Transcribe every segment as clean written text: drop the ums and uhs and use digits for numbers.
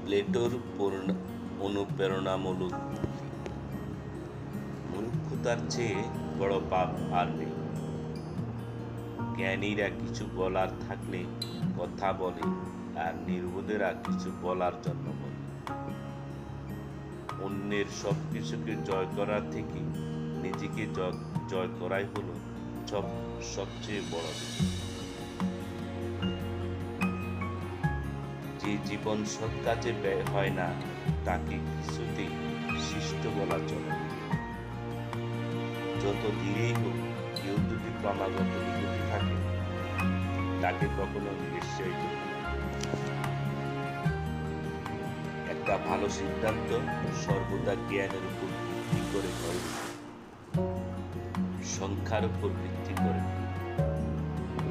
প্লেটোর অনুপ্রেরণামূলক উক্তি, মূর্খতার চেয়ে বড় পাপ আর নেই। জ্ঞানীরা কিছু বলার থাকলে কথা বলে, আর নির্বোধেরা কিছু বলার জন্য বলে। অন্যের সবকিছুকে জয় করার থেকে নিজেকে জয় করাই হলো সবচেয়ে বড় বিজয়। যে জীবন সৎ কাজে ব্যয় হয় না, তাকে কিছুতেই শিষ্ট বলা চলে না। যত ধীরেই হোক, কেউ যদি ক্রমাগত বিগতি থাকে, তাকে কখনো নিরুৎসাহিত করবে না। একটা ভালো সিদ্ধান্ত সর্বদা জ্ঞানের উপর ভিত্তি করে হয়, সংখ্যার উপর ভিত্তি করে।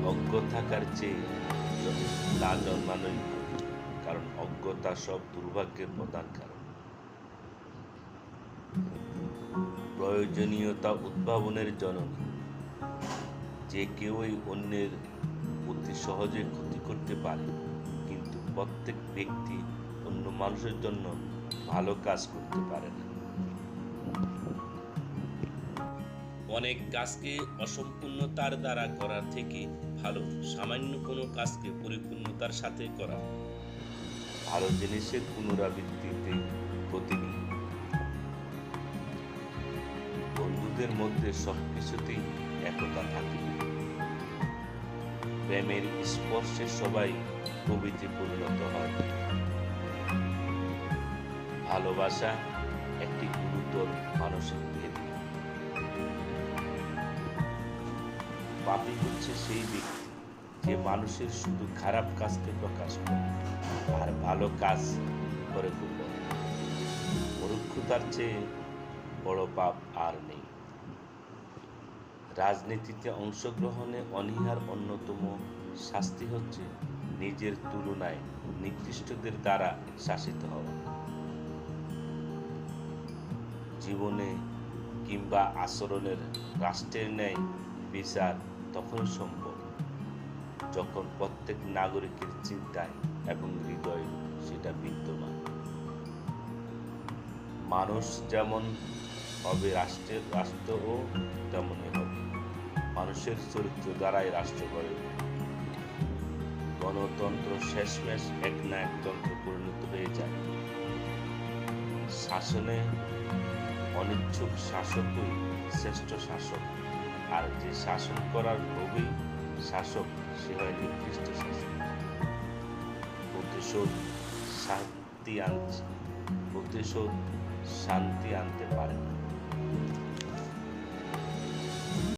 অজ্ঞ থাকার চেয়ে না জন্মানোই ভালো, কারণ অজ্ঞতা সব দুর্ভাগ্যের প্রধান কারণ। প্রয়োজনীয়তা উদ্ভাবনের জননী। যে কেউই অন্যের অতি সহজে ক্ষতি করতে পারে, কিন্তু প্রত্যেক ব্যক্তি অন্য মানুষের জন্য ভালো কাজ করতে পারে না। অনেক কাজকে অসম্পূর্ণতার দ্বারা করার থেকে ভালো সামান্য কোনো কাজকে পরিপূর্ণতার সাথে করা। ভালো জিনিসের পুনরাবৃত্তিতে গতি নেই। বন্ধুদের মধ্যে সবকিছুতেই একতা থাকে। প্রেমের স্পর্শে সবাই কবিতে পরিণত হয়। ভালোবাসা একটি গুরুতর মানসিক ব্যাধি। পাপী হচ্ছে সেই ব্যক্তি যে মানুষের শুধু খারাপ কাজকে প্রকাশ করে আর ভালো কাজ করে গোপন। মূর্খতার চেয়ে বড় পাপ আর নেই। রাজনীতিতে অংশগ্রহণে অনীহার অন্যতম শাস্তি হচ্ছে নিজের তুলনায় নিকৃষ্টদের দ্বারা শাসিত হওয়া। জীবনে কিংবা আচরণের রাষ্ট্রের ন্যায় বিচার তখন সম্ভব যখন প্রত্যেক নাগরিকের চিন্তায় এবং হৃদয়ে সেটা বিদ্যমান। মানুষ যেমন হবে রাষ্ট্রও তেমনই হবে। মানুষের চরিত্র দ্বারাই রাষ্ট্র গড়ে ওঠে। গণতন্ত্র শেষমেশ এক না এক তন্ত্রে পরিণত হয়ে যায়। শাসনে অনিচ্ছুক শাসকই শ্রেষ্ঠ শাসক, আর যে শাসন করার লোভী শাসক সে হয় নিকৃষ্ট শাসক। প্রতিশোধ শান্তি আনতে পারে না।